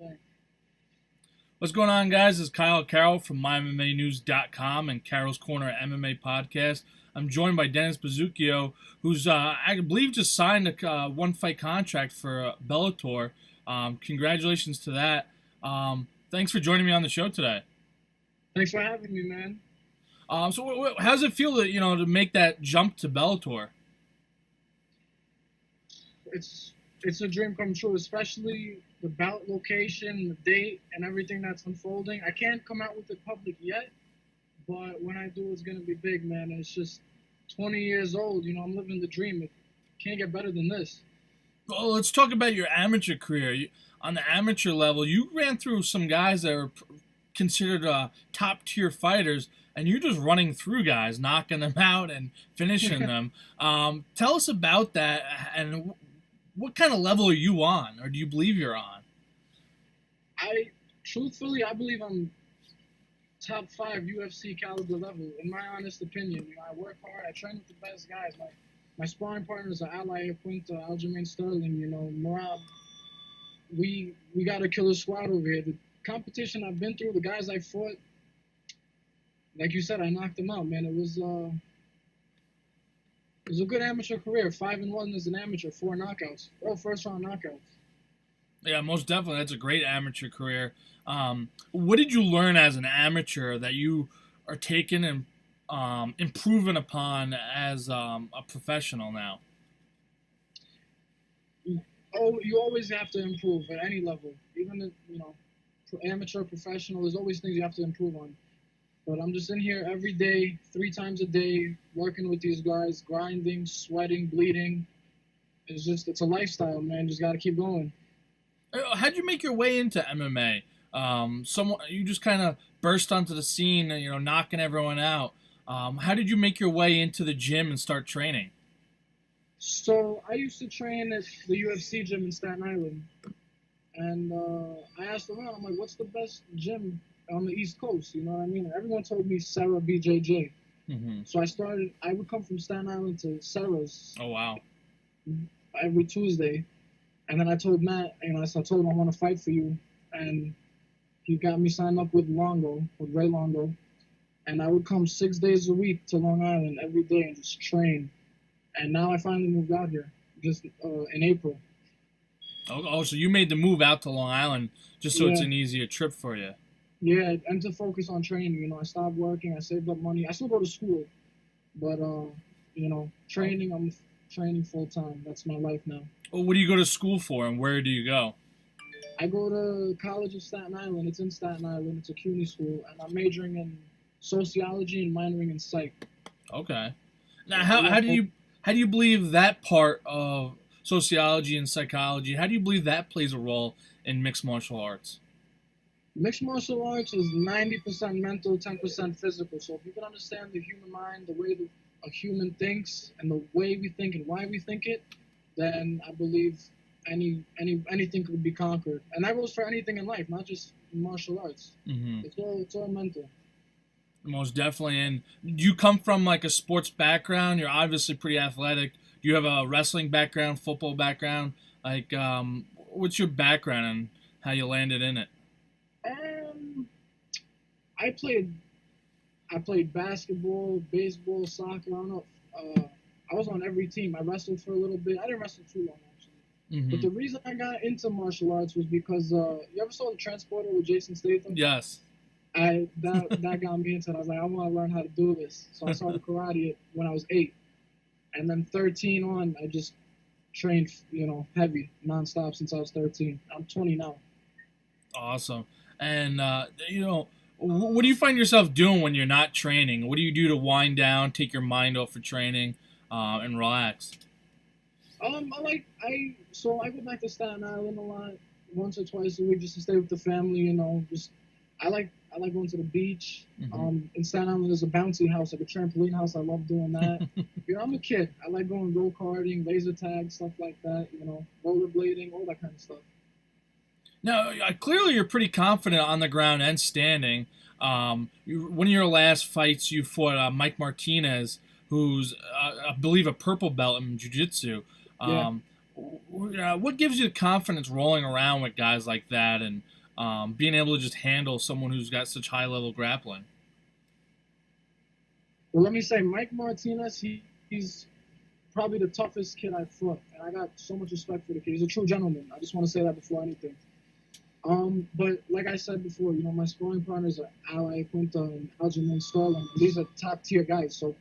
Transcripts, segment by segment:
thing. What's going on, guys? This is Kyle Carroll from MyMMAnews.com and Carroll's Corner MMA podcast. I'm joined by Dennis Buzukja, who's, I believe, just signed a one-fight contract for Bellator. Congratulations to that. Thanks for joining me on the show today. Thanks for having me, man. So how does it feel to make that jump to Bellator? It's a dream come true, especially the bout location, the date, and everything that's unfolding. I can't come out with it public yet, but when I do, it's gonna be big, man. It's just 20 years old. I'm living the dream. It can't get better than this. Well, let's talk about your amateur career. On the amateur level, you ran through some guys that are considered top-tier fighters, and you're just running through guys, knocking them out and finishing them. Tell us about that, and what kind of level are you on, or do you believe you're on? Truthfully, I believe I'm top 5 UFC caliber level, in my honest opinion. I work hard. I train with the best guys. My sparring partners are Iaquinta, Aljamain Sterling, Marab. We got a killer squad over here. The competition I've been through, the guys I fought, like you said, I knocked them out, man. It was a good amateur career. 5-1 as an amateur, 4 knockouts, all first-round knockouts. Yeah, most definitely. That's a great amateur career. What did you learn as an amateur that you are taking and improving upon as a professional now? Oh, you always have to improve at any level. Even amateur, professional, there's always things you have to improve on. But I'm just in here every day, 3 times a day, working with these guys, grinding, sweating, bleeding. It's a lifestyle, man. Just got to keep going. How'd you make your way into MMA? You just kind of burst onto the scene, knocking everyone out. How did you make your way into the gym and start training? So I used to train at the UFC gym in Staten Island. And I asked around, I'm like, what's the best gym on the East Coast? You know what I mean? And everyone told me Sarah BJJ. Mm-hmm. So I would come from Staten Island to Sarah's. Oh, wow. Every Tuesday. And then I told Matt, I told him I want to fight for you. And he got me signed up with Ray Longo. And I would come 6 days a week to Long Island every day and just train. And now I finally moved out here, just in April. Oh, so you made the move out to Long Island just so it's an easier trip for you. Yeah, and to focus on training. I stopped working. I saved up money. I still go to school. But, training, I'm training full-time. That's my life now. Well, what do you go to school for, and where do you go? I go to College of Staten Island. It's in Staten Island. It's a CUNY school. And I'm majoring in sociology and minoring in psych. Okay. Now, how do you believe that part of sociology and psychology, how do you believe that plays a role in mixed martial arts? Mixed martial arts is 90% mental, 10% physical. So if you can understand the human mind, the way a human thinks, and the way we think and why we think it, then I believe anything could be conquered. And that goes for anything in life, not just martial arts. Mm-hmm. It's all mental. Most definitely. And you come from like a sports background. You're obviously pretty athletic. Do you have a wrestling background, football background? Like, what's your background and how you landed in it? I played basketball, baseball, soccer. I don't know. I was on every team. I wrestled for a little bit. I didn't wrestle too long, actually. Mm-hmm. But the reason I got into martial arts was because you ever saw The Transporter with Jason Statham? Yes. That got me into it. I was like, I want to learn how to do this. So I started karate when I was 8. And then 13 on, I just trained, heavy, nonstop since I was 13. I'm 20 now. Awesome. And, what do you find yourself doing when you're not training? What do you do to wind down, take your mind off for training, and relax? I go back to Staten Island a lot, once or twice a week, just to stay with the family. I like going to the beach. Mm-hmm. In Staten Island, there's a bouncy house, like a trampoline house. I love doing that. I'm a kid. I like going go-karting, laser tag, stuff like that. Rollerblading, all that kind of stuff. Now, clearly you're pretty confident on the ground and standing. One of your last fights, you fought Mike Martinez, who's, I believe, a purple belt in jiu-jitsu. Yeah. What gives you the confidence rolling around with guys like that and being able to just handle someone who's got such high level grappling? Well, let me say, Mike Martinez, he's probably the toughest kid I've fought, and I got so much respect for the kid. He's a true gentleman. I just want to say that before anything. But like I said before, my sparring partners are Iaquinta and Aljamain Sterling. These are top tier guys. So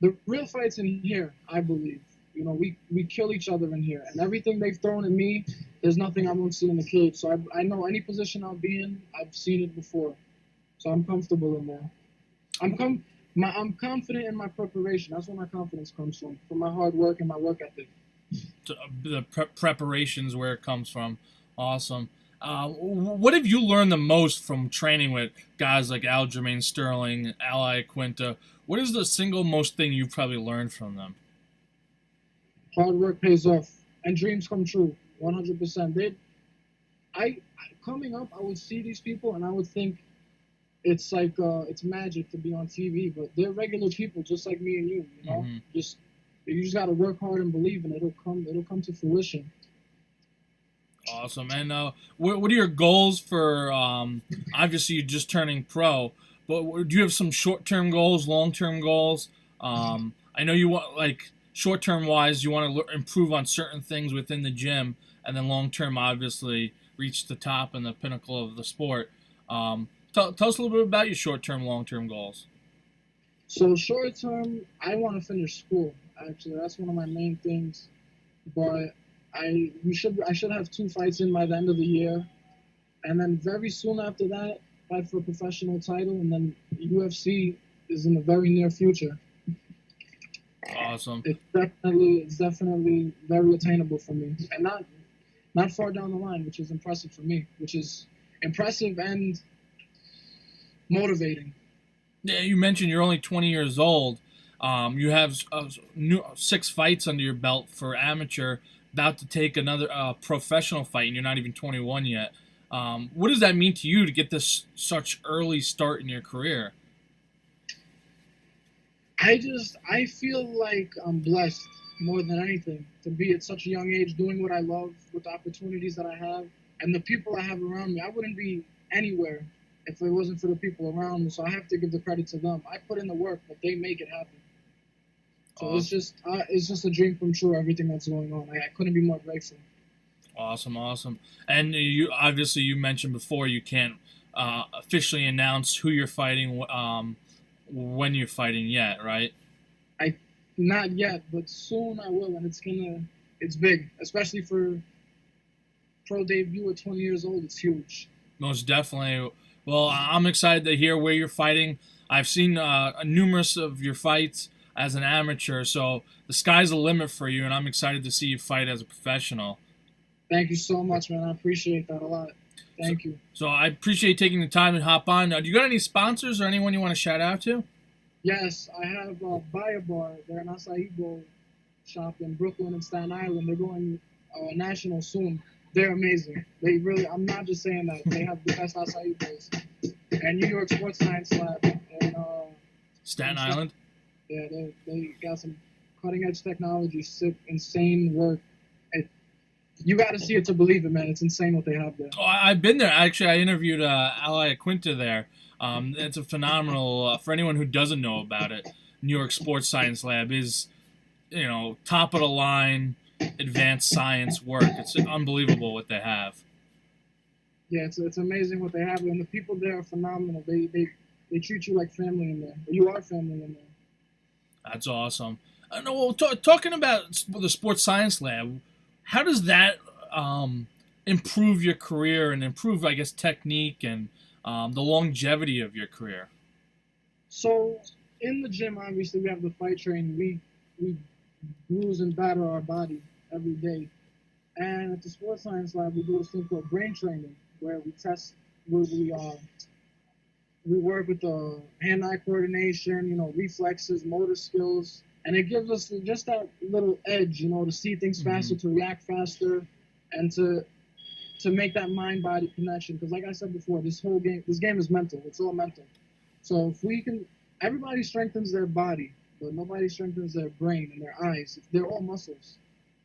the real fight's in here, I believe. We kill each other in here, and everything they've thrown at me, there's nothing I won't see in the cage. So I know any position I'll be in, I've seen it before, so I'm comfortable in there. I'm confident in my preparation. That's where my confidence comes from my hard work and my work ethic. The preparations where it comes from. Awesome. What have you learned the most from training with guys like Aljamain Sterling, Iaquinta? What is the single most thing you've probably learned from them? Hard work pays off, and dreams come true, 100%. Coming up, I would see these people, and I would think it's like it's magic to be on TV, but they're regular people just like me and you. Mm-hmm. You just gotta work hard and believe, and it'll come to fruition. Awesome. And what are your goals for? Obviously, you're just turning pro, but do you have some short-term goals, long-term goals? I know you want, like, short-term wise, you want to improve on certain things within the gym, and then long-term, obviously, reach the top and the pinnacle of the sport. Tell us a little bit about your short-term, long-term goals. So short-term, I want to finish school. Actually, that's one of my main things. But I should have 2 fights in by the end of the year, and then very soon after that, fight for a professional title, and then UFC is in the very near future. Awesome. It's definitely very attainable for me, and not far down the line, which is impressive for me, which is impressive and motivating. Yeah, you mentioned you're only 20 years old. You have 6 fights under your belt for amateur, about to take another professional fight, and you're not even 21 yet. What does that mean to you to get this such early start in your career? I feel like I'm blessed more than anything to be at such a young age doing what I love with the opportunities that I have and the people I have around me. I wouldn't be anywhere if it wasn't for the people around me, so I have to give the credit to them. I put in the work, but they make it happen. So Awesome. it's just a dream come true, everything that's going on. I couldn't be more grateful. Awesome. And you obviously you mentioned before you can't officially announce who you're fighting when you're fighting yet, right? Not yet, but soon I will, and it's big, especially for pro debut at 20 years old. It's huge. Most definitely. Well, I'm excited to hear where you're fighting. I've seen numerous of your fights as an amateur, so the sky's the limit for you, and I'm excited to see you fight as a professional. Thank you so much, man. I appreciate that a lot. Thank you. So I appreciate taking the time to hop on. Do you got any sponsors or anyone you want to shout out to? Yes, I have Buy a Bar. They're an acai bowl shop in Brooklyn and Staten Island. They're going national soon. They're amazing. They really, I'm not just saying that. They have the best acai bowls. And New York Sports Science Lab in Staten Island? Yeah, they got some cutting edge technology, sick, insane work. You got to see it to believe it, man. It's insane what they have there. Oh, I've been there. Actually, I interviewed Iaquinta there. It's a phenomenal, for anyone who doesn't know about it, New York Sports Science Lab is, top of the line, advanced science work. It's unbelievable what they have. Yeah, it's amazing what they have, and the people there are phenomenal. They treat you like family in there. You are family in there. That's awesome. No, well, talking about the Sports Science Lab, how does that improve your career and improve, I guess, technique and the longevity of your career? So in the gym, obviously, we have the fight training. We bruise and batter our body every day. And at the Sports Science Lab, we do this thing called brain training, where we test, where we work with the hand-eye coordination, reflexes, motor skills, and it gives us just that little edge, to see things faster, to react faster, and to make that mind-body connection. Because like I said before, this game is mental. It's all mental. So if we can, everybody strengthens their body, but nobody strengthens their brain and their eyes. They're all muscles.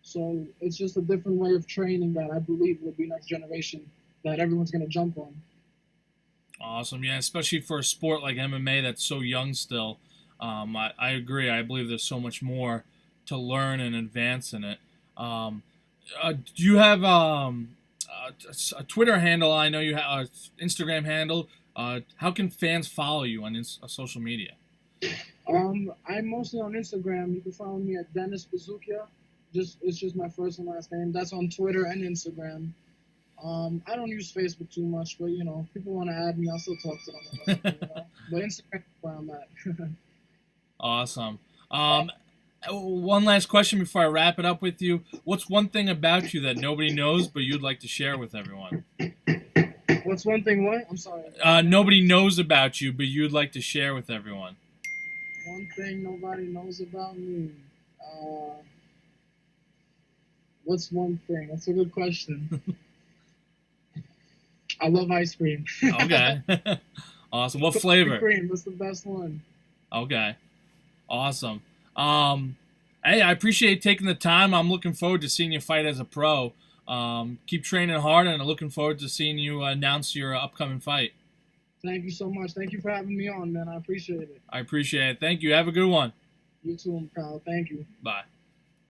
So it's just a different way of training that I believe will be next generation that everyone's gonna jump on. Awesome, yeah, especially for a sport like MMA that's so young still. I agree. I believe there's so much more to learn and advance in it. Um, do you have a Twitter handle? I know you have an Instagram handle. How can fans follow you on social media? I'm mostly on Instagram. You can follow me at Dennis Buzukja. It's just my first and last name. That's on Twitter and Instagram. I don't use Facebook too much, but you know, if people want to add me, I'll still talk to them. But Instagram is where I'm at. Awesome. One last question before I wrap it up with you. What's one thing about you that nobody knows but you'd like to share with everyone? What's one thing? What? I'm sorry. Nobody knows about you but you'd like to share with everyone. One thing nobody knows about me. What's one thing? That's a good question. I love ice cream. Okay. Awesome. What flavor? Cream. That's the best one. Okay. Awesome. Hey, I appreciate taking the time. I'm looking forward to seeing you fight as a pro. Keep training hard, and I'm looking forward to seeing you announce your upcoming fight. Thank you so much. Thank you for having me on, man. I appreciate it. I appreciate it. Thank you. Have a good one. You too, pal. Thank you. Bye.